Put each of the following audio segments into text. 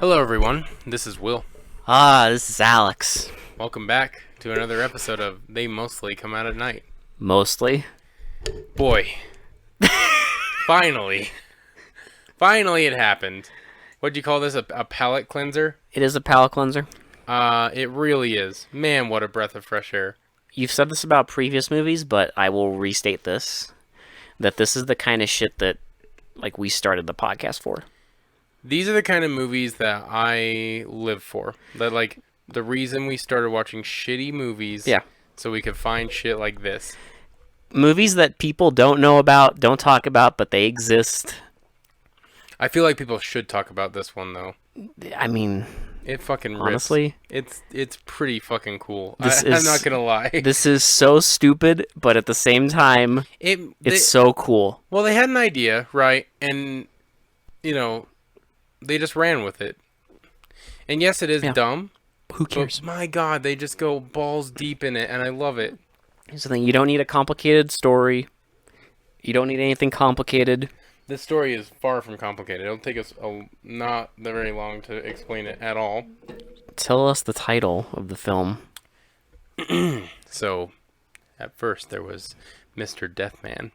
Hello, everyone. This is Will. This is Alex. Welcome back to another episode of They Mostly Come Out at Night. Mostly. Boy. Finally. Finally it happened. What'd you call this? A palate cleanser? It is a palate cleanser. It really is. Man, what a breath of fresh air. You've said this about previous movies, but I will restate this. That this is the kind of shit that, we started the podcast for. These are the kind of movies that I live for. That, the reason we started watching shitty movies. Yeah. So we could find shit like this. Movies that people don't know about, don't talk about, but they exist. I feel like people should talk about this one, though. I mean... It fucking rips. Honestly, it's pretty fucking cool. I'm not gonna lie. This is so stupid, but at the same time, it's so cool. Well, they had an idea, right? And they just ran with it. And yes, it is dumb. Who cares? But my God, they just go balls deep in it, and I love it. Here's the thing: you don't need a complicated story. You don't need anything complicated. This story is far from complicated. It'll take us not very long to explain it at all. Tell us the title of the film. So, at first there was Mr. Deathman.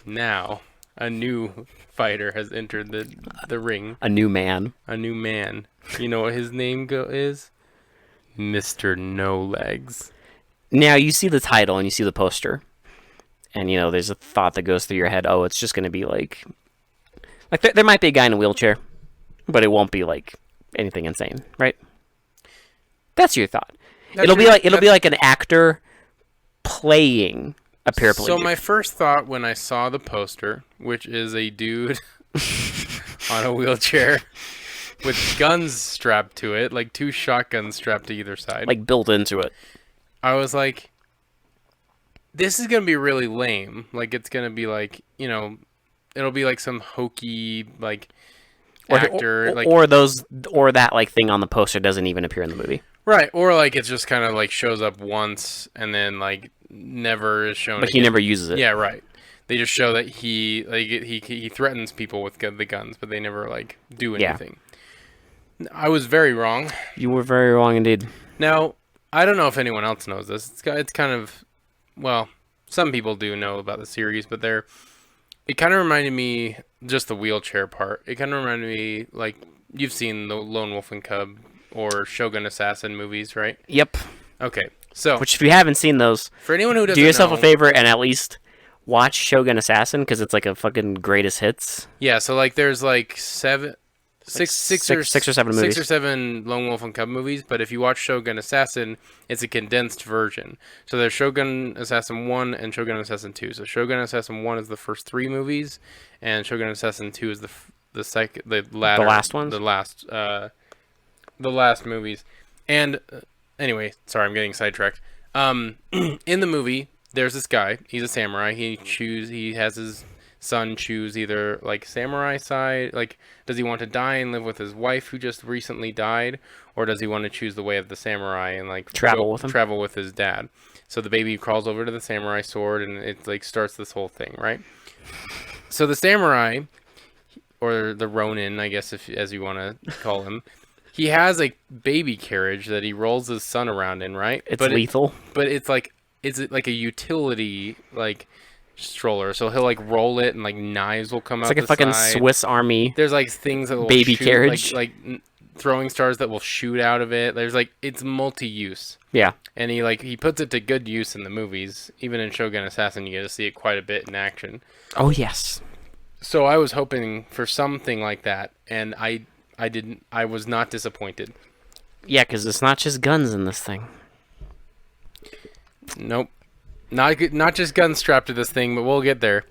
Now, a new fighter has entered the ring. A new man. A new man. You know what his name is? Mr. No Legs. Now, you see the title and you see the poster. And, there's a thought that goes through your head, it's just going to be there might be a guy in a wheelchair, but it won't be, anything insane, right? That's your thought. It'll be like an actor playing a paraplegic. So my first thought when I saw the poster, which is a dude on a wheelchair with guns strapped to it, like two shotguns strapped to either side. Built into it. I was like, this is going to be really lame. It's going to be it'll be some hokey, actor. Or that, thing on the poster doesn't even appear in the movie. Right, or, it's just kind of, shows up once and then, never is shown But again. he never uses it. Yeah, right. They just show that he threatens people with the guns, but they never, do anything. Yeah. I was very wrong. You were very wrong indeed. Now, I don't know if anyone else knows this. It's kind of... Well, some people do know about the series, but it kind of reminded me, just the wheelchair part, it kind of reminded me, you've seen the Lone Wolf and Cub or Shogun Assassin movies, right? Yep. Okay, so... Which, if you haven't seen those, for anyone who doesn't do yourself know, a favor and at least watch Shogun Assassin, because it's a fucking greatest hits. Yeah, so, there's, six or seven movies. 6 or 7 Lone Wolf and Cub movies, but if you watch Shogun Assassin, it's a condensed version. So there's Shogun Assassin 1 and Shogun Assassin 2. So Shogun Assassin 1 is the first 3 movies, and Shogun Assassin 2 is the last ones? The last movies. And anyway, sorry, I'm getting sidetracked. In the movie, there's this guy. He's a samurai. He has his son choose either samurai side, does he want to die and live with his wife who just recently died, or does he want to choose the way of the samurai and travel with his dad? So the baby crawls over to the samurai sword and it starts this whole thing, right? So the samurai, or the ronin, I guess, as you want to call him, he has a baby carriage that he rolls his son around in, right? It's lethal. But it's is it a utility stroller, so he'll roll it and knives will come out. It's a fucking side. Swiss Army. There's things that will baby shoot, carriage, throwing stars that will shoot out of it. There's it's multi-use. Yeah, and he puts it to good use in the movies. Even in Shogun Assassin, you get to see it quite a bit in action. Oh yes. So I was hoping for something like that, and I didn't. I was not disappointed. Yeah, because it's not just guns in this thing. Nope. Not just guns strapped to this thing, but we'll get there.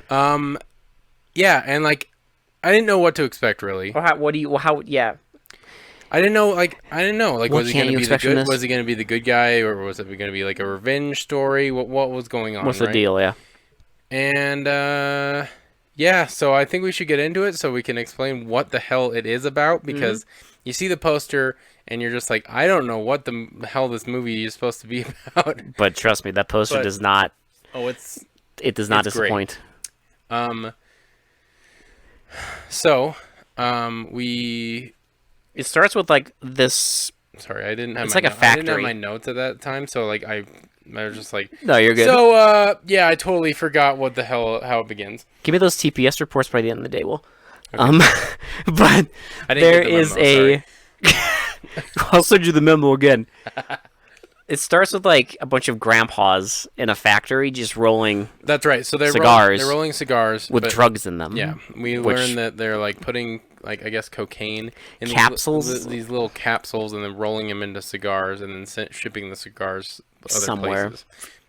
Yeah, and I didn't know what to expect really. Yeah. I didn't know. Was he going to be the good? This? Was he going to be the good guy, or was it going to be a revenge story? What was going on? What's the deal? Yeah. And yeah, so I think we should get into it so we can explain what the hell it is about, because you see the poster and you're just I don't know what the hell this movie is supposed to be about. But trust me, that poster does not. Oh, it does not disappoint. Great. So we It starts with like this. Sorry, I didn't have It's my like a I didn't have factory. my notes at that time, so like I was just like, No, you're good. so yeah, I totally forgot what the hell how it begins. Give me those TPS reports by the end of the day, Will. But I didn't there get the is memo, sorry. I'll send you the memo again. It starts with like a bunch of grandpas in a factory just rolling That's right. So they're Cigars they're rolling cigars with but, drugs in them. Yeah, we which- learned that they're like putting like I guess cocaine in Capsules? these little capsules, and then rolling them into cigars, and then shipping the cigars other Somewhere.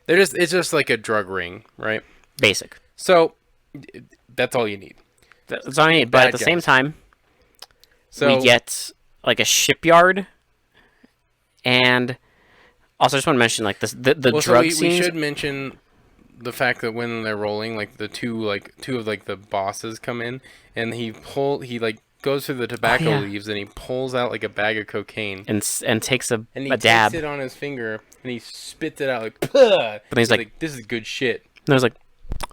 places. It's just like a drug ring, right? Basic. So that's all you need. That's all I need. But Bad at the same guys. time, So we get like a shipyard, and also I just want to mention like this the well, drug we scenes. should mention the fact that when they're rolling, like two of like the bosses come in, and he like goes through the tobacco yeah. leaves, and he pulls out like a bag of cocaine, and takes a and he dab. takes it on his finger, and he spits it out like. But he's like, "This is good shit." And I was like,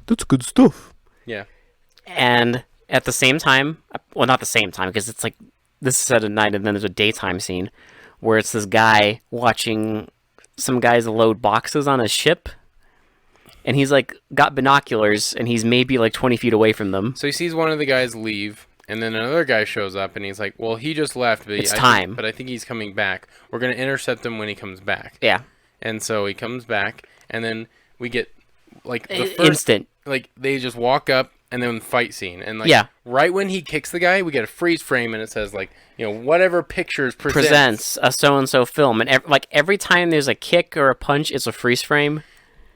that's good stuff. Yeah. And at the same time, well, not the same time, because it's like, this is at a night, and then there's a daytime scene where it's this guy watching some guys load boxes on a ship, and he's like, got binoculars, and he's maybe like 20 feet away from them. So he sees one of the guys leave, and then another guy shows up, and he's like, "Well, he just left, but It's I time." but I think he's coming back. We're gonna intercept him when he comes back." Yeah. And so he comes back, and then we get like the first, Instant. like they just walk up, and then fight scene, and like Yeah. right when he kicks the guy, we get a freeze frame, and it says like, whatever pictures Presents a so-and-so film. And every time there's a kick or a punch, it's a freeze frame.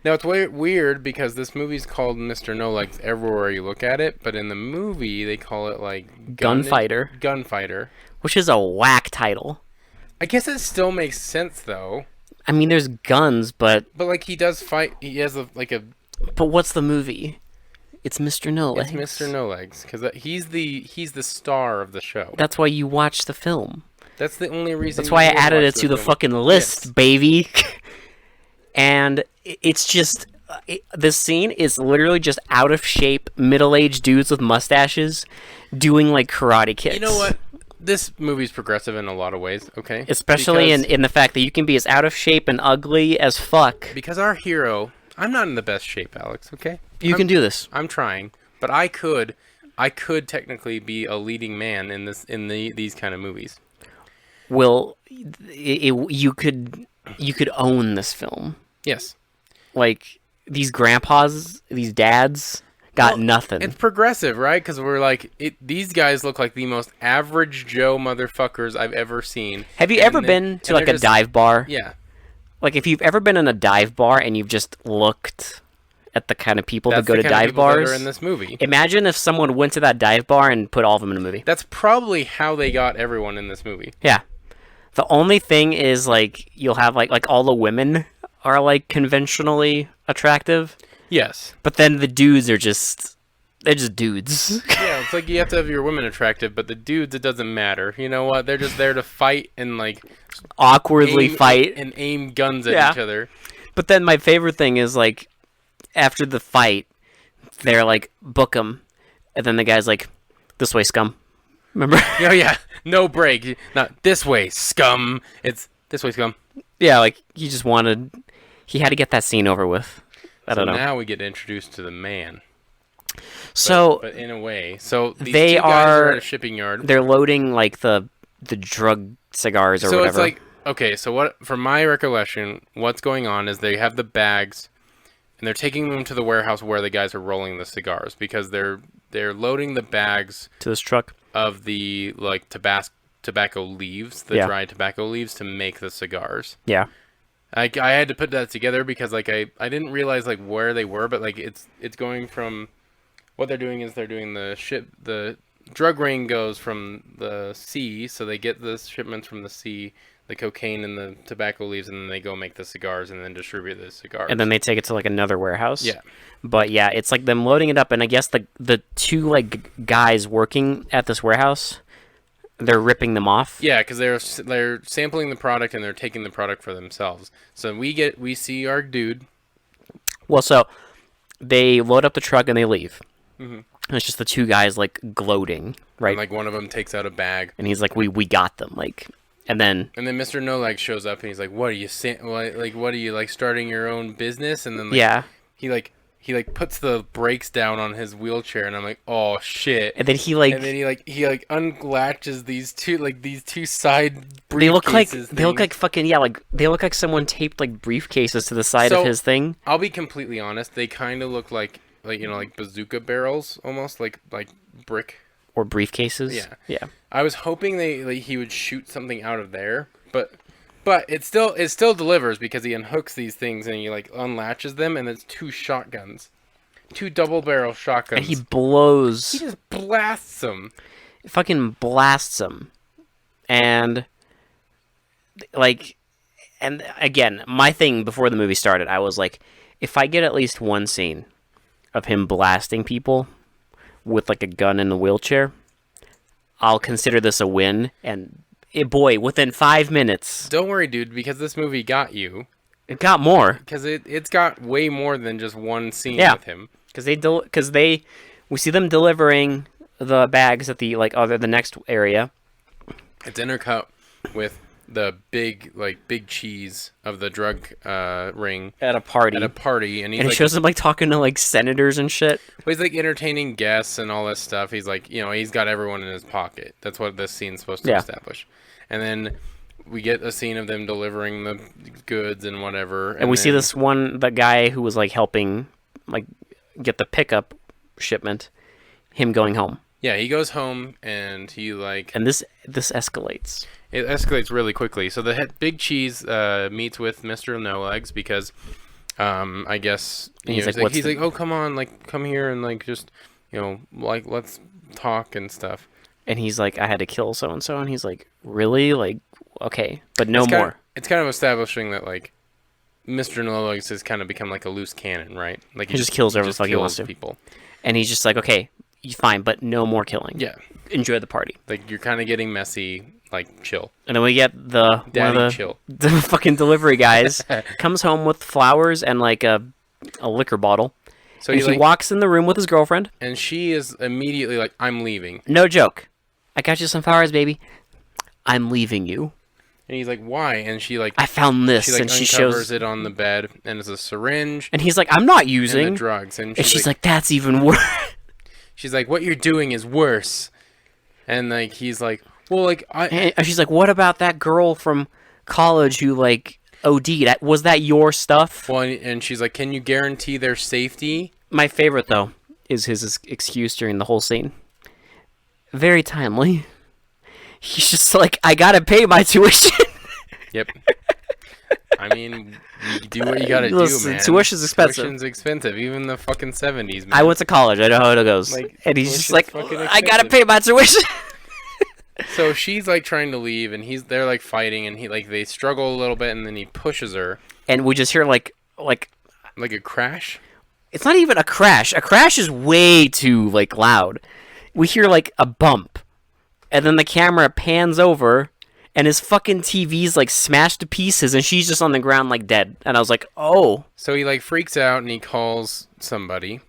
Now it's weird because this movie's called Mr. No Legs everywhere you look at it, but in the movie they call it like Gunfighter. Gunfighter. Which is a whack title. I guess it still makes sense though. I mean, there's guns, but Like he does fight. He has but what's the movie? It's Mr. No Legs. It's Mr. No Legs because he's the star of the show. That's why you watch the film. That's the only reason. That's why I you would added watch it to the film. fucking list, Yes. baby. And it's just this scene is literally just out of shape middle-aged dudes with mustaches doing like karate kicks. You know what? This movie's progressive in a lot of ways. Okay. Especially Because- in the fact that you can be as out of shape and ugly as fuck. because our hero. I'm not in the best shape, Alex. Okay. You can do this. I'm trying, but I could technically be a leading man in these kind of movies. Will you could own this film. Yes. Like these grandpas, these dads got nothing. It's progressive, right? Because we're like, these guys look like the most average Joe motherfuckers I've ever seen. Have you And ever they- been and to like they're a just- dive bar? Yeah. Like if you've ever been in a dive bar and you've just looked at the kind of people That's that go the to kind of dive people that bars. are in this movie. Imagine if someone went to that dive bar and put all of them in a movie. That's probably how they got everyone in this movie. Yeah. The only thing is like you'll have like all the women are like conventionally attractive, Yes. but then the dudes are just they're just dudes. Yeah, it's like you have to have your women attractive, but the dudes, it doesn't matter. You know what? They're just there to fight and like Awkwardly fight. and aim guns at Yeah. each other. But then my favorite thing is like after the fight, they're like book 'em, and then the guy's like, "This way, scum." Remember? Oh yeah, no break. Not this way, scum. It's this way, scum. Yeah, like he just wanted. He had to get that scene over with. I don't know. Now we get introduced to the man. So But in a way, so these They two guys are are- at a shipping yard. they're loading like the drug cigars or So whatever. it's like, okay, so what? From my recollection, what's going on is they have the bags, and they're taking them to the warehouse where the guys are rolling the cigars because they're loading the bags to this truck. of the like tobacco leaves, the Yeah. dried tobacco leaves, to make the cigars. Yeah. I had to put that together because like I didn't realize like where they were, but like it's going from what they're doing is they're doing the drug ring goes from the sea, so they get the shipments from the sea, the cocaine and the tobacco leaves, and then they go make the cigars and then distribute the cigars. And then they take it to like another warehouse. Yeah. But yeah, it's like them loading it up, and I guess the two like guys working at this warehouse, they're ripping them off. Yeah, because they're sampling the product and they're taking the product for themselves. So we see our dude. Well, so they load up the truck and they leave. Mhm. And it's just the two guys like gloating, right? And, like, one of them takes out a bag. And he's like, we got them, like, and then Mr. No Legs shows up and he's like, "What are you saying? Like, what are you like starting your own business?" And then like, yeah, he puts the brakes down on his wheelchair, and I'm like, "Oh shit!" and then he like And then he unlatches these two side briefcases. they look like fucking yeah, like they look like someone taped like briefcases to the side of his thing. I'll be completely honest. They kind of look like like bazooka barrels, almost like brick. Or briefcases. Yeah. Yeah. I was hoping he would shoot something out of there, but it still delivers because he unhooks these things and he like unlatches them, and it's two shotguns, two double barrel shotguns. And he blows. He just blasts them. Fucking blasts them. And like, and again, my thing before the movie started, I was like, if I get at least one scene of him blasting people with like a gun in the wheelchair, I'll consider this a win. And boy, within 5 minutes, Don't worry, dude, because this movie got you. it got more. Because it's got way more than just one scene Yeah. with him. Because we see them delivering the bags at the the next area. It's intercut with the big cheese of the drug ring At a party. and he's And it like, shows him like talking to like senators and shit. he's like entertaining guests and all this stuff. He's like, he's got everyone in his pocket. That's what this scene's supposed to Yeah. establish. And then we get a scene of them delivering the goods and whatever. And we see then- the guy who was like helping like get the pickup shipment, him going home. Yeah, he goes home and he like And this escalates. it escalates really quickly. So the big cheese meets with Mr. No Legs because I guess He's like, he's like, "Oh, come on, like come here and like just, like let's talk and stuff." And he's like, I had to kill so and so, and he's like, really? Like, okay, but no It's more. It's kind of establishing that like Mr. No Legs has kind of become like a loose cannon, right? Like He just kills whoever the fuck he wants kills to. people. And he's just like, okay, fine, but no more killing. Yeah, Enjoy the party. like you're kind of getting messy. Like chill, And then we get one Daddy, of chill. the fucking delivery guys comes home with flowers and like a liquor bottle. So And he walks in the room with his girlfriend. and she is immediately like, "I'm leaving," No joke. I got you some flowers, baby. I'm leaving you. and he's like, "Why?" And she like I found this, she like and she uncovers shows. it on the bed, and it's a syringe And he's like, I'm not and the using. drugs, and And she's like, that's even worse. she's like, "What you're doing is worse," and like he's like, "Well, like And she's like, what about that girl from college who like OD'd? Was that your stuff? well," and she's like, "Can you guarantee their safety?" My favorite though is his excuse during the whole scene. Very timely. He's just like, I gotta pay my tuition. Yep. I mean, you do what you gotta Listen, do, man. tuition's expensive. Tuition's expensive, even the fucking 70s, man. I went to college. I know how it goes. Like, And he's just tuition's like, fucking I gotta expensive. pay my tuition. So she's like trying to leave, and they're like fighting, and they struggle a little bit, and then he pushes her And we just hear like like a crash. it's not even a crash. A crash is way too like loud. We hear like a bump, and then the camera pans over, and his fucking TV's like smashed to pieces, and she's just on the ground like dead. And I was like, oh, So he like freaks out, and he calls somebody.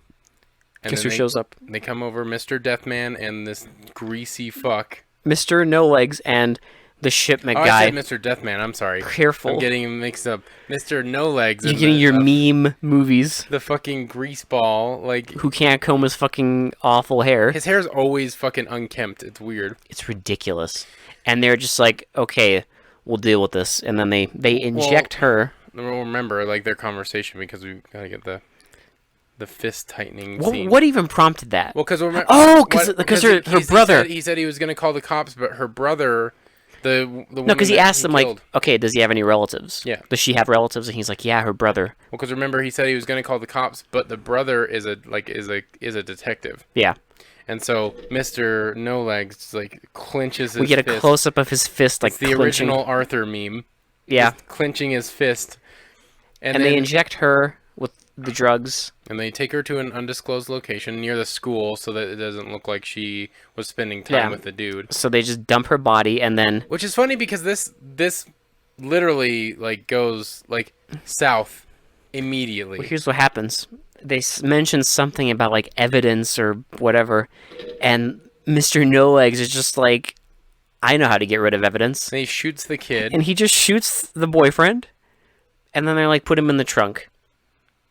And guess then who shows up? They come over, Mr. Deathman and this greasy fuck. Mr. No Legs and the shipment Oh, guy. I said Mr. Deathman. I'm sorry. Careful. I'm getting him mixed up. Mr. No Legs. You're and getting the, your meme movies. the fucking grease ball. Like Who can't comb his fucking awful hair? his hair's always fucking unkempt. It's weird. It's ridiculous. And they're just like, okay, we'll deal with this. And then they inject her. We'll remember like their conversation because we gotta get the fist tightening scene. What even prompted that? Well, because Oh, 'cause her brother. He said he was gonna call the cops, but her brother, the woman No, because he that asked him like, killed- okay, does he have any relatives? Yeah. Does she have relatives? And he's like, yeah, her brother. Well, because remember he said he was gonna call the cops, but the brother is a detective, Yeah. and so Mr. No Legs like clenches his. We get a fist. close up of his fist, like It's the clenching. original Arthur meme. Yeah. Just clenching his fist, And then, they inject her with the drugs. and they take her to an undisclosed location near the school so that it doesn't look like she was spending time Yeah. with the dude. So they just dump her body, and then Which is funny because this literally like goes like south immediately. here's what happens. mention something about like evidence or whatever, and Mr. No Legs is just like, I know how to get rid of evidence, And he shoots the kid. and he just shoots the boyfriend, and then they like put him in the trunk.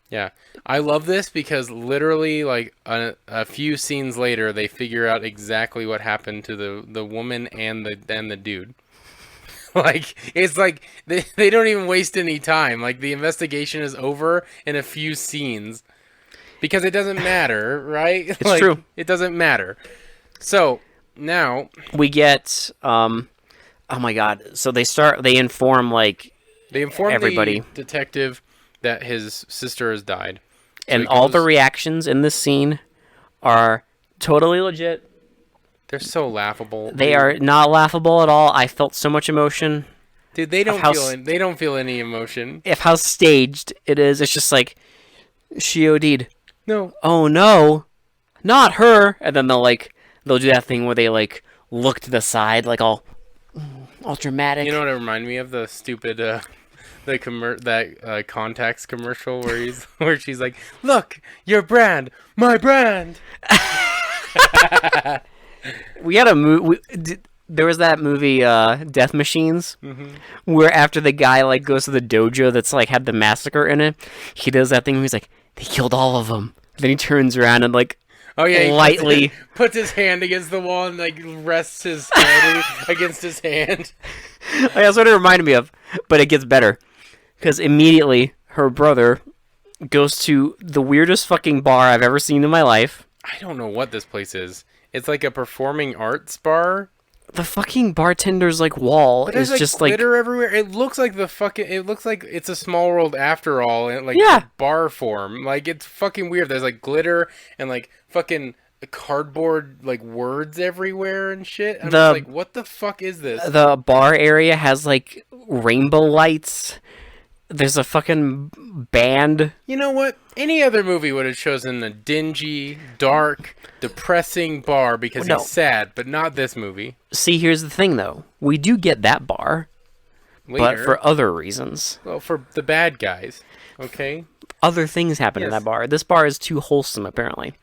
Yeah, I love this because literally, like a few scenes later, they figure out exactly what happened to the woman and the dude. Like it's like they don't even waste any time. Like the investigation is over in a few scenes because it doesn't matter, right? It's Like, true. It doesn't matter. So now We get oh my god, so they inform like they inform everybody. the detective that his sister has died, So and he all the goes- reactions in this scene are totally legit. they're so laughable. They dude. are not laughable at all. I felt so much emotion. Dude, they don't how feel s- they don't feel any emotion. If how staged it is, it's just like she OD'd. No. Oh no, not her. And then they'll do that thing where they like look to the side, like all dramatic. You know what it reminded me of? The stupid contacts commercial where he's where she's like, "Look, your brand, my brand." We had a movie. There was that movie, Death Machines, where after the guy like goes to the dojo that's like had the massacre in it, he does that thing where he's like, "They killed all of them." Then he turns around and like Oh yeah, he lightly. puts his hand against the wall and like rests his head against his hand. That's what it reminded me of, but it gets better because immediately her brother goes to the weirdest fucking bar I've ever seen in my life. I don't know what this place is. It's like a performing arts bar. The fucking bartender's like wall But is there's like just like glitter everywhere. It looks like it looks like it's a small world after all, in like Yeah. bar form. Like it's fucking weird. There's like glitter and like fucking cardboard like words everywhere and shit. I'm just like, what the fuck is this? the bar area has like rainbow lights. There's a fucking band. You know what? Any other movie would have chosen a dingy, dark, depressing bar because No. he's sad, but not this movie. See, here's the thing though. We do get that bar, but Later, for other reasons. well, for the bad guys, okay? Other things happen in Yes. that bar. This bar is too wholesome apparently.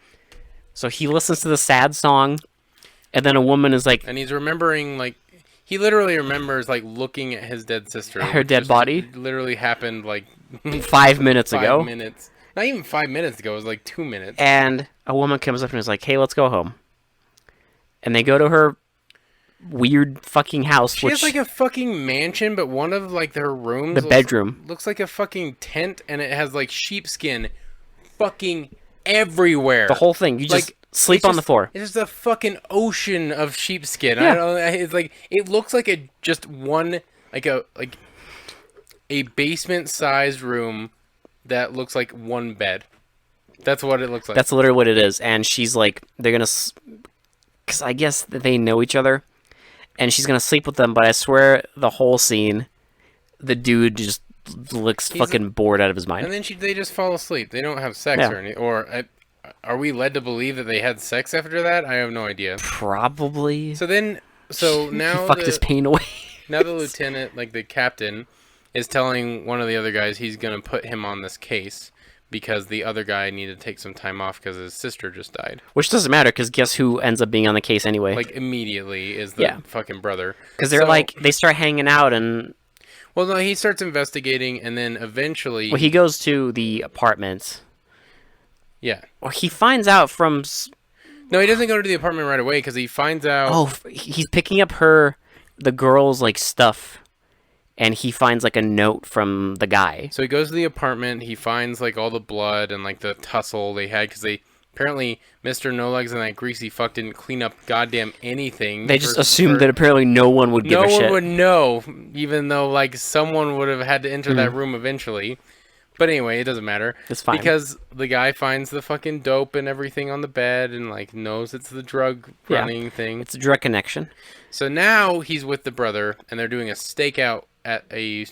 So he listens to the sad song, and then a woman is like, And he's remembering like he literally remembers like looking at his dead sister. Her which dead just body? literally happened like 5 minutes 5 ago. minutes. Not even 5 minutes ago. It was like 2 minutes. And a woman comes up and is like, "Hey, let's go home." And they go to her weird fucking house, She which has like a fucking mansion, but one of like her rooms, the bedroom. looks like a fucking tent, and it has like sheepskin, fucking everywhere. The whole thing. You just Like, sleep it's on the just- floor. It's just a fucking ocean of sheepskin. Yeah. I don't. It's like it looks like just one like a basement-sized room that looks like one bed. That's what it looks like. That's literally what it is. And she's like, they're gonna, because I guess that they know each other, and she's gonna sleep with them. But I swear, the whole scene, the dude just looks He's fucking bored out of his and mind. then they just fall asleep. They don't have sex Yeah. or anything. Or are we led to believe that they had sex after that? I have no idea. Probably. So now he fucked his pain away. now the lieutenant, like the captain, is telling one of the other guys he's gonna put him on this case because the other guy needed to take some time off because his sister just died. Which doesn't matter, because guess who ends up being on the case anyway? Like immediately is the Yeah. fucking brother. Because they're So- like, they start hanging out, and Well, no, he starts investigating, and then eventually, well, he goes to the apartment. yeah. Well, he finds out from. No, he doesn't go to the apartment right away because he finds out. Oh, he's picking up the girl's like stuff, and he finds like a note from the guy. So he goes to the apartment. He finds like all the blood and like the tussle they had because they apparently Mr. No Legs and that greasy fuck didn't clean up goddamn anything. They just assumed that apparently no one would give no a one shit. would know, even though like someone would have had to enter Mm-hmm. that room eventually. But anyway, it doesn't matter. It's fine. Because the guy finds the fucking dope and everything on the bed and like knows it's the drug Yeah. running thing. It's a direct connection. So now he's with the brother and they're doing a stakeout at a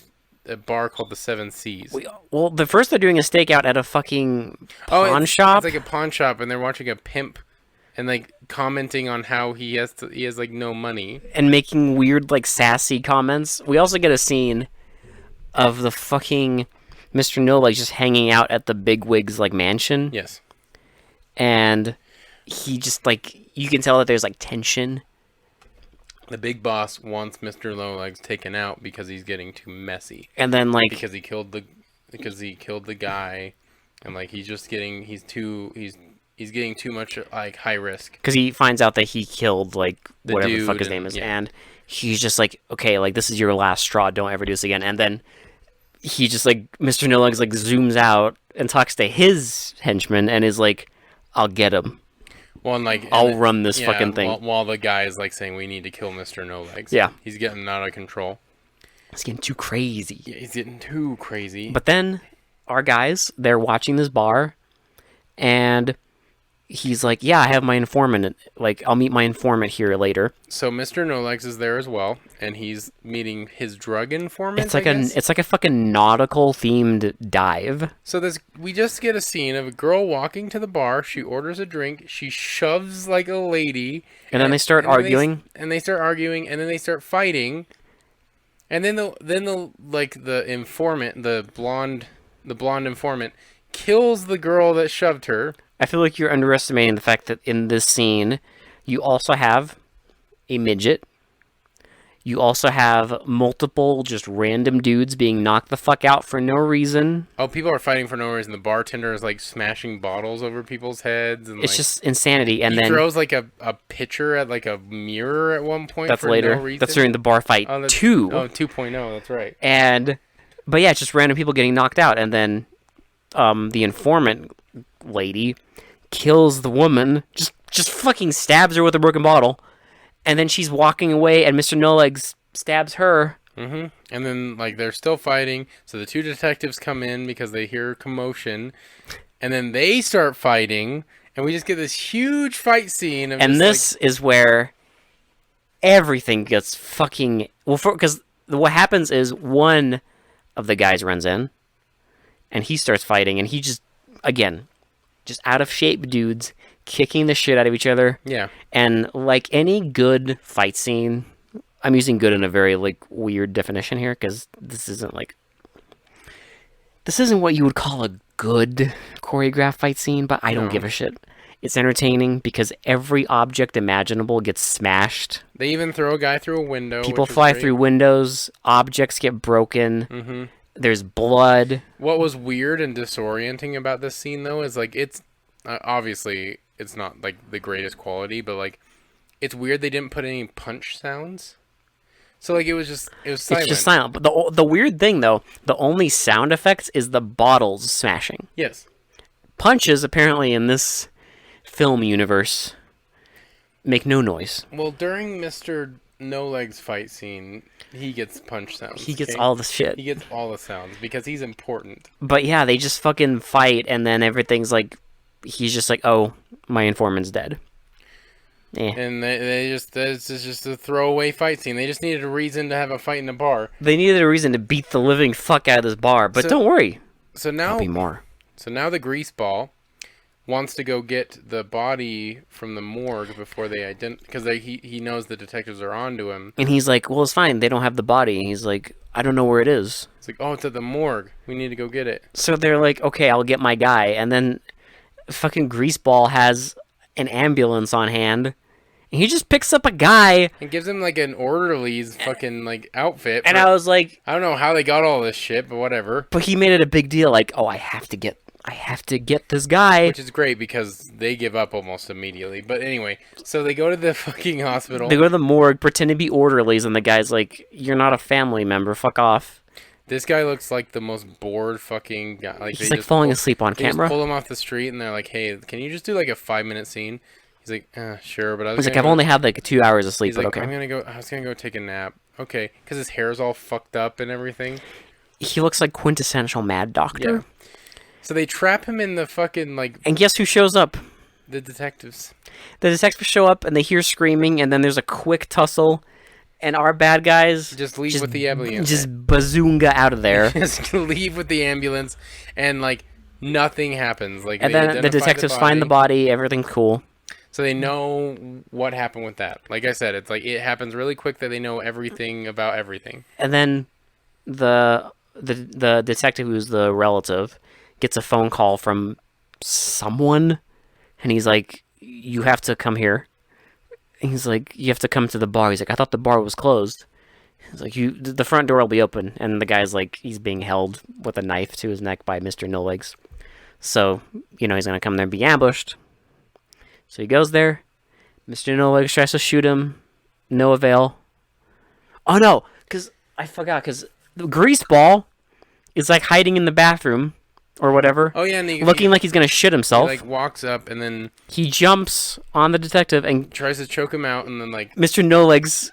bar called the Seven Seas. Well, the first they're doing a stakeout at a fucking pawn shop. It's like a pawn shop and they're watching a pimp and like commenting on how he has like no money. And making weird, like, sassy comments. We also get a scene of the fucking Mr. No Legs just hanging out at the bigwig's like mansion, Yes. and he just like you can tell that there's like tension. The big boss wants Mr. Lowlegs taken out because he's getting too messy. And then like Because he killed the guy, and like he's getting too much like high risk. because he finds out that he killed like The whatever the fuck dude his name and- is, yeah. and he's just like, okay, like this is your last straw. Don't ever do this again. And then he just like Mr. No Legs like zooms out and talks to his henchman and is like, "I'll get him. Well, and like I'll run this yeah, fucking thing." While the guy is like saying we need to kill Mr. No Legs. Yeah. He's getting out of control. It's getting too crazy. Yeah, he's getting too crazy. But then our guys, they're watching this bar, and he's like, "Yeah, I have my informant. Like, I'll meet my informant here later." So Mr. No Legs is there as well, and he's meeting his drug informant. It's like I guess? it's like a fucking nautical themed dive. So we just get a scene of a girl walking to the bar. She orders a drink. She shoves like a lady, And then they start arguing. and they start arguing, and then they start fighting, and then the informant, the blonde informant, kills the girl that shoved her. I feel like you're underestimating the fact that in this scene, you also have a midget. You also have multiple just random dudes being knocked the fuck out for no reason. Oh, people are fighting for no reason. The bartender is like smashing bottles over people's heads, and It's like, just insanity. And he then throws like a pitcher at like a mirror at one point. that's for later. No reason. That's during the bar fight Oh, that's, 2. Oh, 2.0. That's right. But yeah, it's just random people getting knocked out, and then the informant lady kills the woman, just fucking stabs her with a broken bottle, and then she's walking away, and Mr. No Legs stabs her. And then like they're still fighting, so the two detectives come in because they hear commotion, and then they start fighting, and we just get this huge fight scene. Of And just, this is where everything gets fucking because what happens is one of the guys runs in, and he starts fighting, and he just out of shape dudes kicking the shit out of each other. yeah, And like any good fight scene, I'm using good in a very like weird definition here because this isn't what you would call a good choreographed fight scene, but I don't No. give a shit. It's entertaining because every object imaginable gets smashed. they even throw a guy through a window. People which is fly great. through windows, objects get broken. There's blood. What was weird and disorienting about this scene though is like it's obviously it's not like the greatest quality, but like it's weird they didn't put any punch sounds. So like it was silent. It's just silent. But the weird thing though, the only sound effects is the bottles smashing. Yes. Punches apparently in this film universe make no noise. Well, during Mr. No Legs fight scene, he gets punch sounds. He gets okay? all the shit. He gets all the sounds because he's important. But yeah, they just fucking fight, and then everything's like, he's just like, oh, my informant's dead. And this is just a throwaway fight scene. They just needed a reason to have a fight in a bar. They needed a reason to beat the living fuck out of this bar, but So- don't worry, So there'll now be more. So now the greaseball wants to go get the body from the morgue before they because he knows the detectives are onto him. And he's like, well, it's fine, they don't have the body. And he's like, I don't know where it is. It's like, oh, it's at the morgue. We need to go get it. So they're like, okay, I'll get my guy. And then fucking Greaseball has an ambulance on hand. And he just picks up a guy. And gives him like an orderly's fucking like outfit. And for- I was like, I don't know how they got all this shit, but whatever. but he made it a big deal. Like, oh, I have to get this guy. Which is great because they give up almost immediately. But anyway, so they go to the fucking hospital. They go to the morgue, pretend to be orderlies, and the guy's like, you're not a family member. Fuck off. This guy looks like the most bored fucking guy. Like He's they like just falling pull- asleep on They just camera. pull him off the street and they're like, "Hey, can you just do like a 5-minute scene?" He's like, "Sure," but I was He's like, gonna I've go- only had like 2 hours of sleep, He's but like, okay. I was gonna go take a nap. Okay, because his hair's all fucked up and everything. He looks like quintessential Mad Doctor. Yeah. So they trap him in the fucking like And guess who shows up? the detectives. The detectives show up and they hear screaming, and then there's a quick tussle, and our bad guys Just leave with the ambulance. just bazoonga out of there. Just leave with the ambulance, and like nothing happens. Like And they then the identify detectives find the body, everything's cool. So they know what happened with that. Like I said, it's like it happens really quick that they know everything about everything. And then the the detective who's the relative gets a phone call from someone, and he's like, "You have to come here." And he's like, "You have to come to the bar." He's like, "I thought the bar was closed." He's like, the front door will be open," and the guy's like, he's being held with a knife to his neck by Mr. No Legs. So he's gonna come there and be ambushed. So he goes there. Mr. No Legs tries to shoot him. No avail. Oh no, because I forgot, because the Greaseball is like hiding in the bathroom or whatever. Oh yeah, and looking like he's gonna shit himself. He like walks up and then he jumps on the detective and tries to choke him out, and then like Mr. No Legs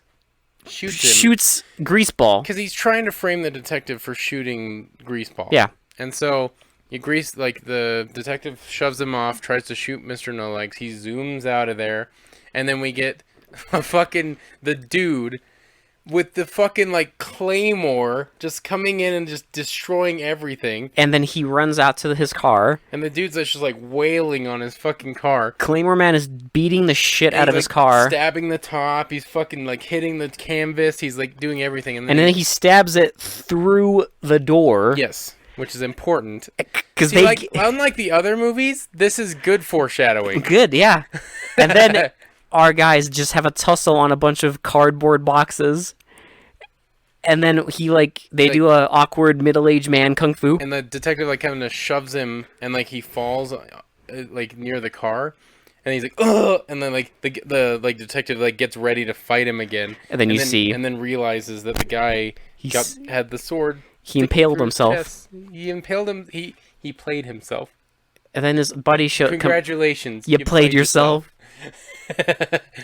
shoots Greaseball because he's trying to frame the detective for shooting Greaseball. Yeah, and so the detective shoves him off, tries to shoot Mr. No Legs. He zooms out of there, and then we get the dude with the fucking like claymore just coming in and just destroying everything. And then he runs out to his car. And the dude's just like wailing on his fucking car. Claymore Man is beating the shit out of his car. Stabbing the top. He's fucking like hitting the canvas. He's like doing everything. And then he stabs it through the door. Yes, which is important. Because unlike the other movies, this is good foreshadowing. Good, yeah. And then our guys just have a tussle on a bunch of cardboard boxes, and then they do a awkward middle-aged man kung fu, and the detective kind of shoves him, and he falls near the car, and he's like, ugh, and then the detective gets ready to fight him again, and then and then realizes that the guy had the sword. He impaled himself. He impaled him. He played himself. And then his buddy Congratulations, you played yourself.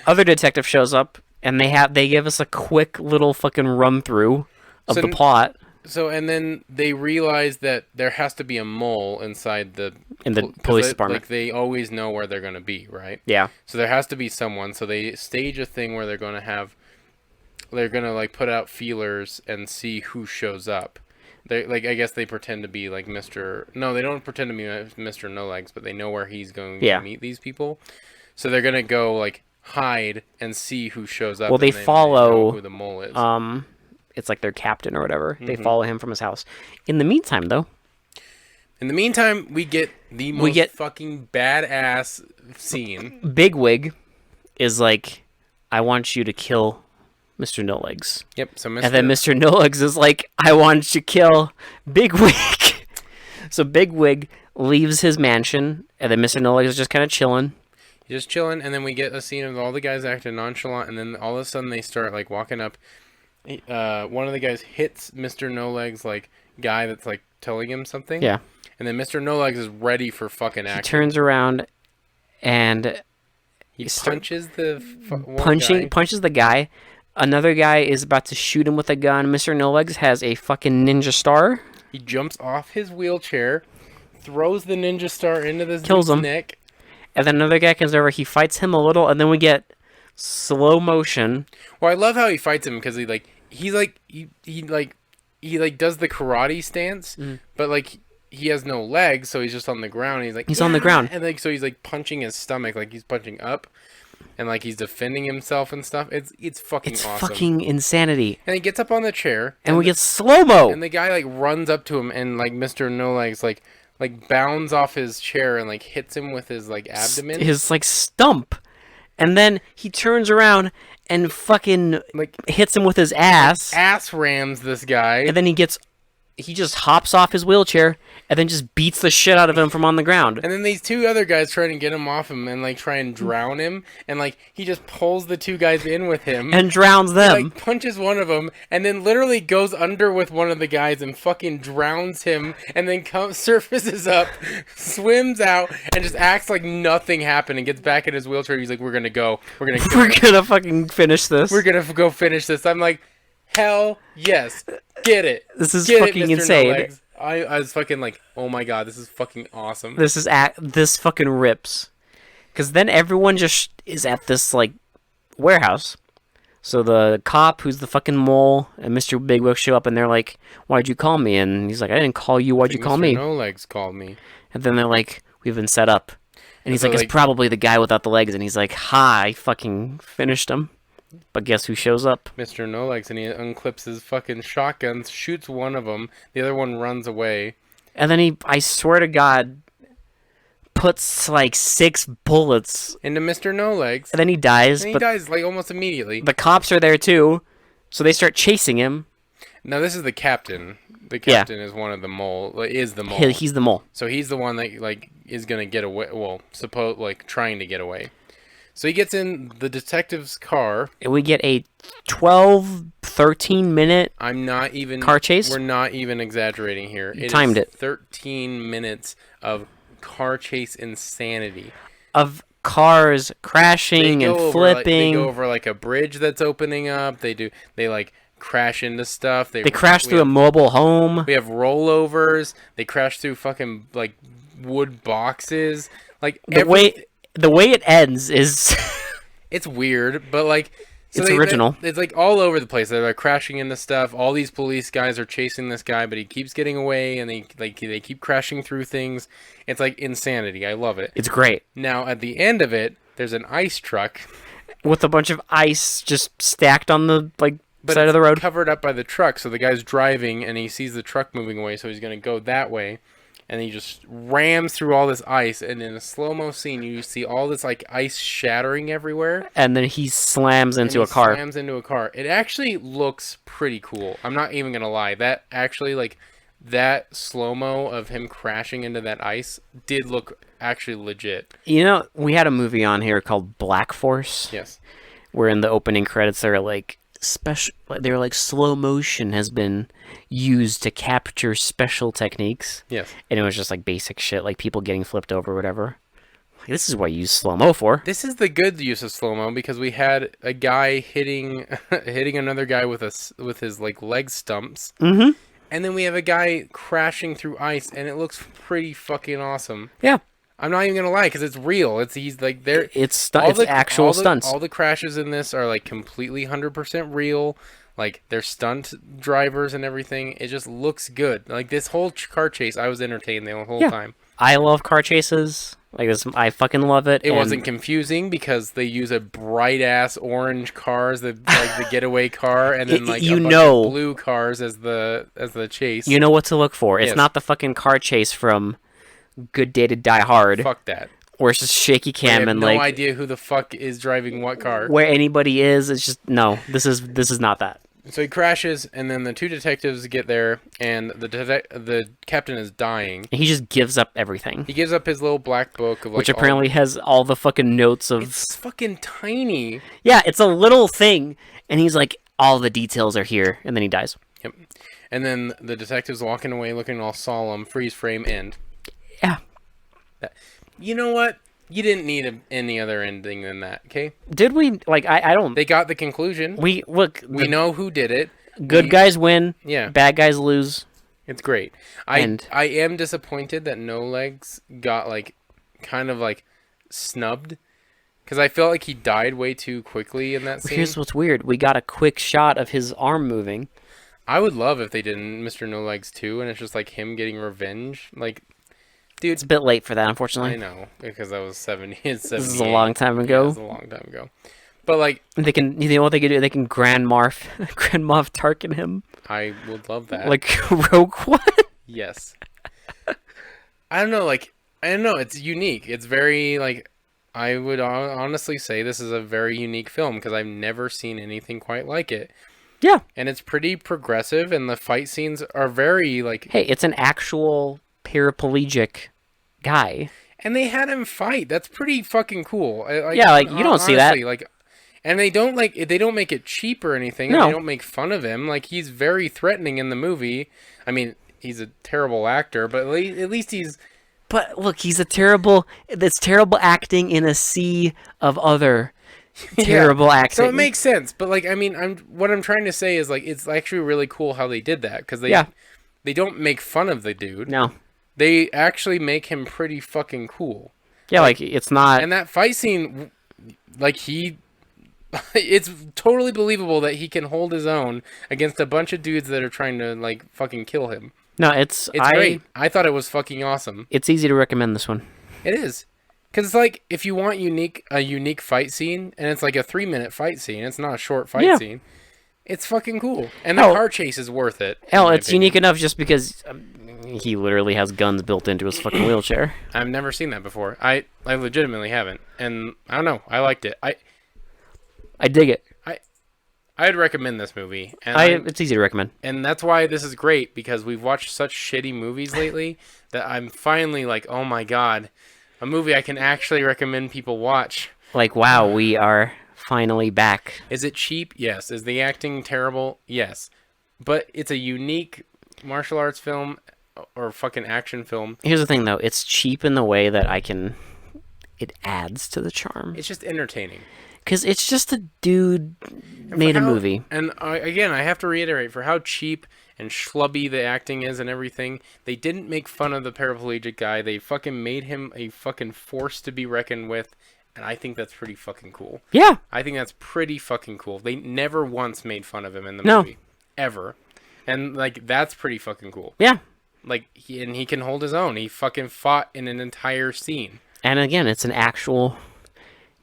Other detective shows up, and they give us a quick little fucking run through of the plot. So and then they realize that there has to be a mole inside the police department. They always know where they're going to be, right? Yeah. So there has to be someone. So they stage a thing where they're going to put out feelers and see who shows up. They I guess they pretend to be Mr. No, they don't pretend to be Mr. No Legs, but they know where he's going to meet these people. So they're gonna go hide and see who shows up. Well, they follow they know who the mole is. It's like their captain or whatever. Mm-hmm. They follow him from his house. In the meantime, we get the most fucking badass scene. Bigwig is like, "I want you to kill Mr. No Legs." Yep. So and then Mr. No Legs is like, "I want you to kill Bigwig." So Bigwig leaves his mansion, and then Mr. No Legs is just kind of chilling. Just chilling, and then we get a scene of all the guys acting nonchalant, and then all of a sudden they start walking up. One of the guys hits Mr. No Legs guy that's telling him something. Yeah. And then Mr. No Legs is ready for fucking action. He turns around and he punches punches the guy. Another guy is about to shoot him with a gun. Mr. No Legs has a fucking ninja star. He jumps off his wheelchair, throws the ninja star into this kills him. neck. And then another guy comes over, he fights him a little, and then we get slow motion. Well, I love how he fights him because he does the karate stance, but he has no legs, so he's just on the ground. And he's on the ground, and so he's punching his stomach, he's punching up, and he's defending himself and stuff. It's fucking awesome. It's fucking insanity. And he gets up on the chair, and we get slow mo, and the guy runs up to him, and Mr. No Legs bounds off his chair and hits him with his abdomen, his stump, and then he turns around and fucking hits him with his ass rams this guy, and then he just hops off his wheelchair and then just beats the shit out of him from on the ground. And then these two other guys trying to get him off him and try and drown him, and he just pulls the two guys in with him and drowns them. He punches one of them and then literally goes under with one of the guys and fucking drowns him, and then surfaces up, swims out, and just acts like nothing happened and gets back in his wheelchair. He's like, "We're gonna fucking finish this. We're gonna go finish this." I'm like, hell yes, get it. This is fucking insane. No Legs. I was fucking oh my god, this is fucking awesome. This fucking rips. Because then everyone just is at this warehouse. So the cop, who's the fucking mole, and Mr. Bigwig show up, and they're like, "Why'd you call me?" And he's like, "I didn't call you. Why'd you call me?" Mr. No Legs called me. And then they're like, "We've been set up." And he's like, "It's probably the guy without the legs." And he's like, "Ha, I fucking finished him." But guess who shows up? Mr. No Legs, and he unclips his fucking shotguns, shoots one of them, the other one runs away. And then I swear to God, puts like 6 bullets, Into Mr. No Legs. and then he dies. And he But dies like almost immediately. the cops are there too, so they start chasing him. Now this is the captain. The captain is one of the mole. Is the mole. He's the mole. So he's the one that like is gonna get away. Well, trying to get away. So he gets in the detective's car. And we get a 12, 13 minute I'm not even car chase. We're not even exaggerating here. Timed it. 13 minutes of car chase insanity. Of cars crashing and flipping. They go over like a bridge that's opening up. They like crash into stuff. They crash through a mobile home. We have rollovers. They crash through fucking like wood boxes. Like The way it ends is it's weird, but like it's original. It's like all over the place. They're like crashing into stuff. All these police guys are chasing this guy, but he keeps getting away, and they keep crashing through things. It's like insanity. I love it. It's great. Now at the end of it, there's an ice truck With a bunch of ice just stacked on the but side of the road. covered up by the truck. So the guy's driving, and he sees the truck moving away, so he's gonna go that way. And he just rams through all this ice, and in a slow-mo scene, you see all this like ice shattering everywhere. And then he slams into a car. Slams into a car. It actually looks pretty cool. I'm not even gonna lie. That actually that slow-mo of him crashing into that ice did look actually legit. You know, we had a movie on here called Black Force. Yes. Where in the opening credits they're like they were like slow motion has been used to capture special techniques. Yes. And it was just like basic shit, like people getting flipped over or whatever. Like, this is what you use slow mo for. This is the good use of slow-mo because we had a guy hitting another guy with his like leg stumps. Mm-hmm. And then we have a guy crashing through ice, and it looks pretty fucking awesome. Yeah. I'm not even gonna lie, because it's real. He's like there. It's actual stunts. All the crashes in this are like completely 100% real. Like they're stunt drivers and everything. It just looks good. Like this whole car chase, I was entertained the whole time. I love car chases. Like this, I fucking love it. It wasn't confusing because they use a bright ass orange car as the getaway car, and then like a bunch of blue cars as the chase. You know what to look for. It's Yes. not the fucking car chase from Good Day to Die Hard. Fuck that. Where it's just shaky cam I have and no like idea who the fuck is driving what car. where anybody is. It's just no. This is not that. So he crashes, and then the two detectives get there, and the captain is dying. And he just gives up everything, He gives up his little black book of like which apparently has all the fucking notes of. it's fucking tiny. Yeah, it's a little thing, and he's like, all the details are here, and then he dies. Yep. And then the detective's walking away, looking all solemn. Freeze frame. End. Yeah. You know what? You didn't need any other ending than that. Okay. Did we like? I don't. They got the conclusion. We look. We know who did it. Good guys win. Yeah. Bad guys lose. It's great. I am disappointed that No Legs got like kind of like snubbed because I felt like he died way too quickly in that scene. Here's what's weird. We got a quick shot of his arm moving. I would love if they did Mr. No Legs 2 and it's just like him getting revenge. Like, dude, It's a bit late for that, unfortunately. I know because that was 70. This is a long time ago. Yeah, it was a long time ago. But like, They can, you know what they could do? They can Grand Moff Tarkin him I would love that. like Rogue One. Yes. I don't know. Like, I don't know. It's unique. It's very like. I would honestly say this is a very unique film because I've never seen anything quite like it. Yeah. And it's pretty progressive, and the fight scenes are very like. Hey, it's an actual paraplegic guy. And they had him fight. That's pretty fucking cool. Yeah, like, you don't see that. Like, and they don't make it cheap or anything. No. They don't make fun of him. Like, he's very threatening in the movie. I mean, he's a terrible actor, but at least he's. But look, that's terrible acting in a sea of other terrible acting. So it makes sense. But like, I mean, what I'm trying to say is like, it's actually really cool how they did that because they don't make fun of the dude. No. They actually make him pretty fucking cool. Yeah, like it's not. And that fight scene, like it's totally believable that he can hold his own against a bunch of dudes that are trying to like fucking kill him. No, it's Great. I thought it was fucking awesome. It's easy to recommend this one. It is. Because like if you want a unique fight scene, and it's like a 3-minute fight scene, it's not a short fight Yeah. scene. It's fucking cool, and the Hell- car chase is worth it. in Hell, my it's opinion. unique enough just because he literally has guns built into his fucking wheelchair. I've never seen that before. I legitimately haven't, and I don't know. I liked it. I dig it. I'd recommend this movie, and It's easy to recommend. and that's why this is great because we've watched such shitty movies lately that I'm finally like, oh my god, a movie I can actually recommend people watch. Like, wow, we are finally back. Is it cheap? Yes. Is the acting terrible? Yes. But it's a unique martial arts film or fucking action film. Here's the thing, though. It's cheap in the way that it adds to the charm. It's just entertaining. Because it's just a dude made a movie. And again, I have to reiterate, for how cheap and schlubby the acting is and everything, they didn't make fun of the paraplegic guy. They fucking made him a fucking force to be reckoned with. And I think that's pretty fucking cool. Yeah. I think that's pretty fucking cool. They never once made fun of him in the No. movie. Ever. And, like, that's pretty fucking cool. Yeah. Like, he can hold his own. He fucking fought in an entire scene. And again, it's an actual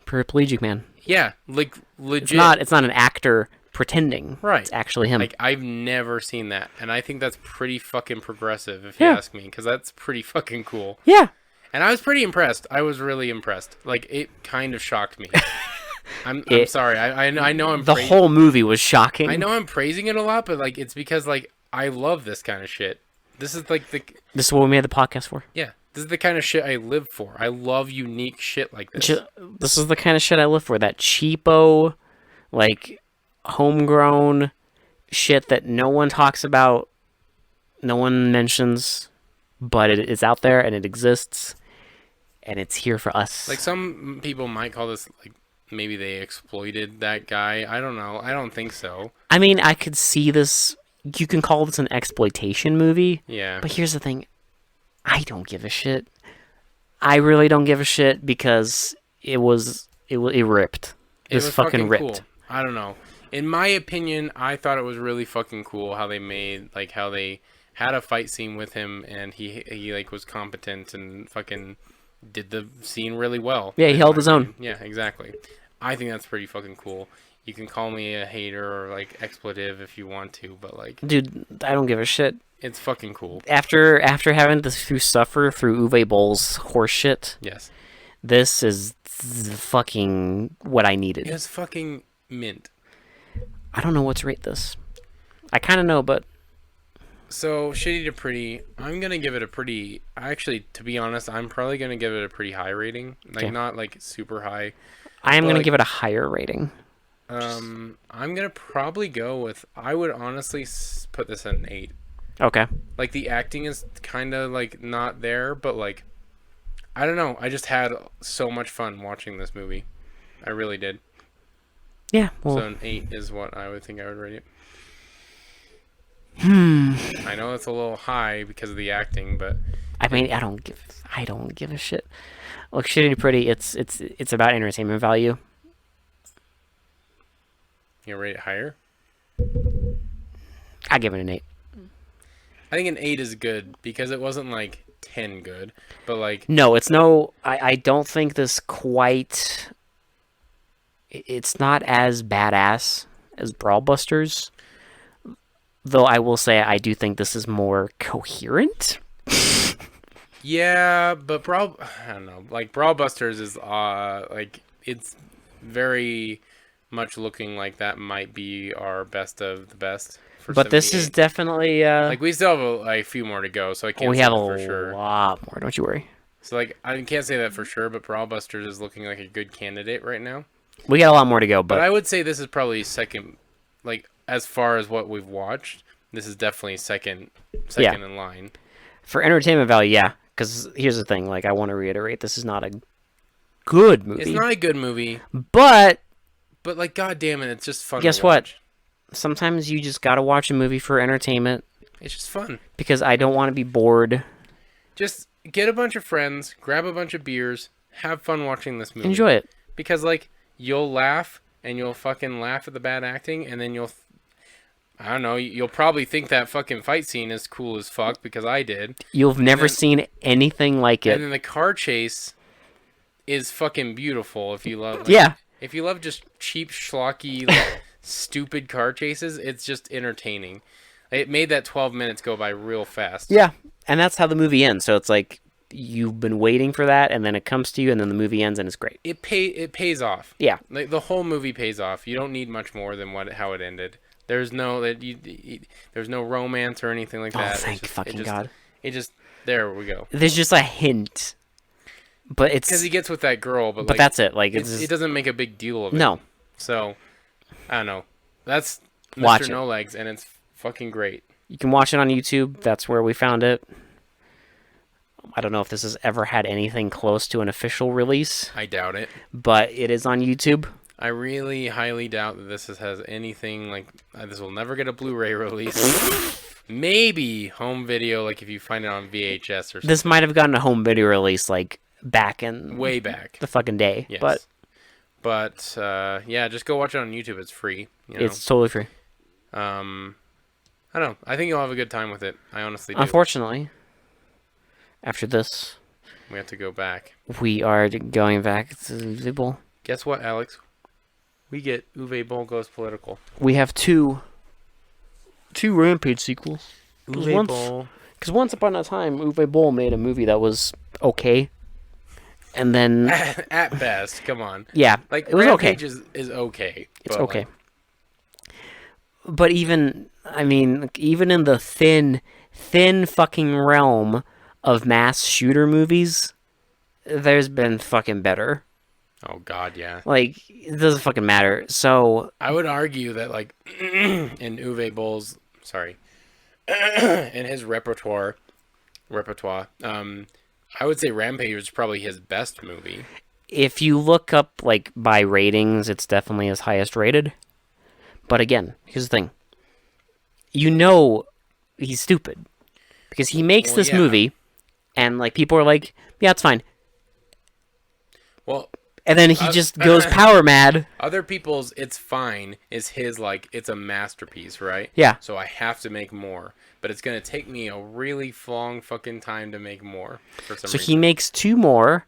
paraplegic man. Yeah, like, legit. It's not an actor pretending. Right. It's actually him. Like, I've never seen that. And I think that's pretty fucking progressive, if you Yeah. ask me. Because that's pretty fucking cool. Yeah. And I was pretty impressed. I was really impressed. Like, it kind of shocked me. I'm sorry. I know I'm The whole movie was shocking. I know I'm praising it a lot, but, like, it's because, like, I love this kind of shit. This is, like, This is what we made the podcast for. yeah. This is the kind of shit I live for. I love unique shit like this. This is the kind of shit I live for. That cheapo, like, homegrown shit that no one talks about, no one mentions, but it is out there and it exists, and it's here for us. Like, some people might call this, like, maybe they exploited that guy. I don't know. I don't think so. I mean, I could see this. You can call this an exploitation movie, Yeah. but here's the thing. I don't give a shit. I really don't give a shit because it ripped. It This was fucking ripped. cool. I don't know. In my opinion, I thought it was really fucking cool how they made, like, how they had a fight scene with him and he like was competent and fucking did the scene really well. Yeah, he held his own. Yeah, exactly. I think that's pretty fucking cool. You can call me a hater or, like, expletive if you want to, but, like, Dude, I don't give a shit. it's fucking cool. After having to suffer through Uwe Boll's horseshit, Yes. this is fucking what I needed. It was fucking mint. I don't know what to rate this. I kind of know, but So, shitty to pretty, I'm going to give it a pretty, actually, to be honest, I'm probably going to give it a pretty high rating. Like, Okay. not, like, super high. I am going to Like- give it a higher rating. I'm going to probably go with, I would honestly put this at an 8. Okay. Like, the acting is kind of, like, not there, but, like, I don't know. I just had so much fun watching this movie. I really did. Yeah, well, So an 8 is what I would think I would rate it. I know it's a little high because of the acting, but I mean, I don't give a shit. Look, Shitty to Pretty, it's about entertainment value. you rate it higher. I give it an 8. I think an 8 is good because it wasn't like 10 good, but like No, it's no. I don't think this quite. It's not as badass as Brawl Busters, though. I will say I do think this is more coherent. yeah, but I don't know. Like Brawl Busters is like it's very much looking like that might be our best of the best. For But this is 78. definitely. Like we still have a few more to go, so I can't We say have that a for sure. lot more. Don't you worry. So like I can't say that for sure, but Brawl Busters is looking like a good candidate right now. We got a lot more to go, But but I would say this is probably second, like as far as what we've watched, this is definitely second in line. for entertainment value, yeah. Because here's the thing: like, I want to reiterate, this is not a good movie. It's not a good movie, But but like god damn it, it's just fun. Guess to what? watch. sometimes you just gotta watch a movie for entertainment It's just fun. because I don't want to be bored. Just get a bunch of friends, grab a bunch of beers, have fun watching this movie. Enjoy it. Because like you'll laugh and you'll fucking laugh at the bad acting, and then I don't know, you'll probably think that fucking fight scene is cool as fuck because I did. You've never then- seen anything like And it. then the car chase is fucking beautiful. If you love, Yeah. if you love just cheap, schlocky, like, stupid car chases, it's just entertaining. It made that 12 minutes go by real fast. Yeah, and that's how the movie ends. So it's like you've been waiting for that, and then it comes to you, and then the movie ends, and it's great. It pays off. Yeah. Like, the whole movie pays off. You don't need much more than how it ended. There's no there's no romance or anything like that. Oh, thank fucking God. It just there we go. There's just a hint, but it's Because he gets with that girl, but like, that's it. Like it's it doesn't make a big deal of it. no. So I don't know. That's Watch Mr. it. No Legs, and it's fucking great. You can watch it on YouTube. That's where we found it. I don't know if this has ever had anything close to an official release, I doubt it. but it is on YouTube. I really highly doubt that this has anything like this will never get a Blu-ray release. Maybe home video, like if you find it on VHS or something. This might have gotten a home video release like back in Way back. the fucking day, Yes. but Yeah, just go watch it on YouTube. It's free. You know? it's totally free. I don't know. I think you'll have a good time with it. I honestly do. Unfortunately, after this, We have to go back. we are going back to the bowl. Guess what, Alex? We get Uwe Boll Goes Political. We have two Rampage sequels. Uwe Boll. Because once upon a time, Uwe Boll made a movie that was okay, and then At best, come on. yeah, Like it was okay. Rampage is okay. It's but, okay. like, But even, I mean, even in the thin fucking realm of mass shooter movies, there's been fucking better. oh God, yeah. Like, it doesn't fucking matter. So, I would argue that like in Uwe Boll's in his repertoire, I would say Rampage was probably his best movie. if you look up, like, by ratings, it's definitely his highest rated. But again, here's the thing. You know he's stupid. Because he makes Well, this yeah. movie, and, like, people are like, yeah, it's fine. Well, And then he just goes power mad. other people's "it's fine" is his like it's a masterpiece, right? Yeah. So I have to make more, but it's gonna take me a really long fucking time to make more for some So reason. he makes two more,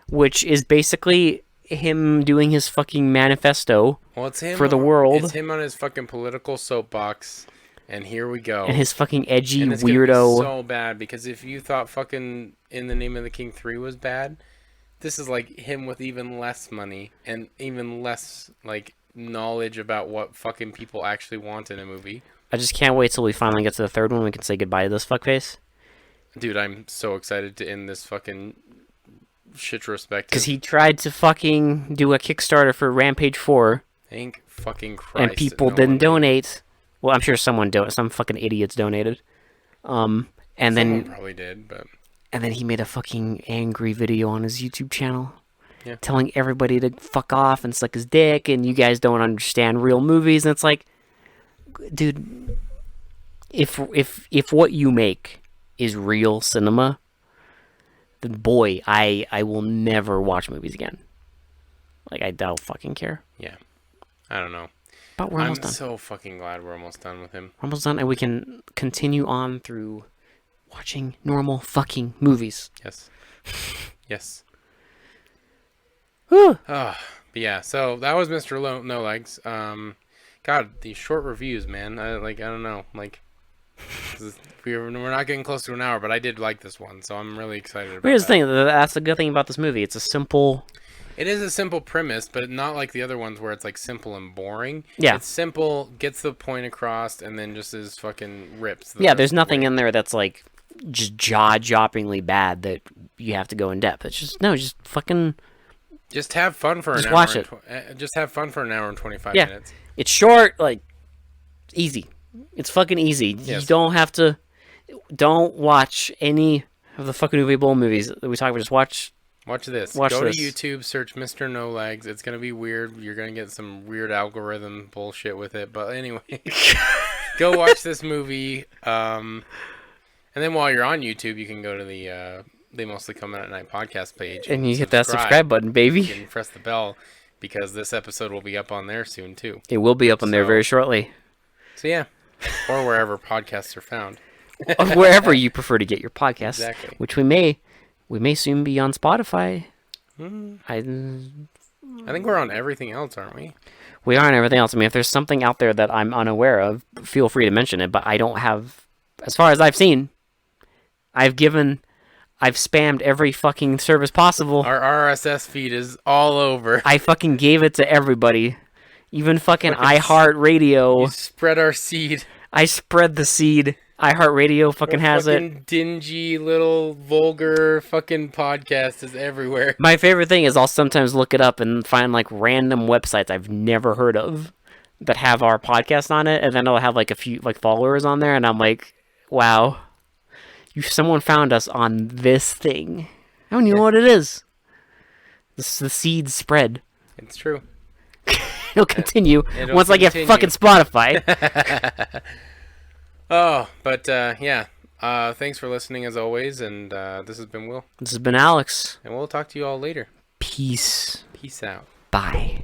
which is basically him doing his fucking manifesto Well, it's him for the world. It's him on his fucking political soapbox, and here we go. and his fucking edgy And it's gonna be weirdo. so bad because if you thought fucking In the Name of the King 3 was bad, this is like him with even less money and even less like knowledge about what fucking people actually want in a movie. I just can't wait till we finally get to the third one. We can say goodbye to this fuckface. Dude, I'm so excited to end this fucking shitrospective. Because he tried to fucking do a Kickstarter for Rampage 4, Thank fucking Christ. and people no didn't one- donate. Well, I'm sure some fucking idiots donated. And Someone then probably did, but he made a fucking angry video on his YouTube channel. Yeah. Telling everybody to fuck off and suck his dick, and you guys don't understand real movies. And it's like, dude, if what you make is real cinema, then boy, I will never watch movies again. Like, I don't fucking care. yeah. I don't know. But we're I'm almost done. so fucking glad we're almost done with him. We're almost done, and we can continue on through watching normal fucking movies. Yes. Yes. Whew. But yeah, so that was Mr. No Legs. God, these short reviews, man. I don't know. Like, we're not getting close to an hour, but I did like this one, so I'm really excited about Here's the that. thing. That's the good thing about this movie. It's a simple. It is a simple premise, but not like the other ones where it's like simple and boring. Yeah. It's simple, gets the point across, and then just is fucking rips. the Yeah, rest there's of the nothing way. in there that's like just jaw-droppingly bad that you have to go in depth. It's just fucking. Just have fun for Just an hour. watch Just have fun for an hour and 25 Yeah. minutes. It's short, like easy. It's fucking easy. Yes. You don't have to. Don't watch any of the fucking Uwe Boll movies that we talk about. Just watch. Watch this. Watch Go this. to YouTube, search Mr. No Legs. It's gonna be weird. You're gonna get some weird algorithm bullshit with it. But anyway, go watch this movie. And then while you're on YouTube, you can go to the They Mostly Come Out at Night podcast page And you hit that subscribe button, baby. and press the bell because this episode will be up on there soon too. It will be up on there So- very shortly. So yeah, or wherever podcasts are found. Wherever you prefer to get your podcasts, Exactly. which we may soon be on Spotify. I think we're on everything else, aren't we? We are on everything else. I mean, if there's something out there that I'm unaware of, feel free to mention it. But I don't have, as far as I've seen, I've spammed every fucking service possible. Our RSS feed is all over. I fucking gave it to everybody. Even fucking iHeartRadio. You spread our seed. I spread the seed. iHeartRadio fucking has it. Dingy little vulgar fucking podcast is everywhere. My favorite thing is I'll sometimes look it up and find like random websites I've never heard of that have our podcast on it, and then I'll have like a few like followers on there, and I'm like, wow, someone found us on this thing. I don't even know what it is. The seed spread. It's true. It'll continue once I get fucking Spotify. Oh, but yeah. Thanks for listening as always, and this has been Will. This has been Alex. And we'll talk to you all later. Peace. Peace out. Bye.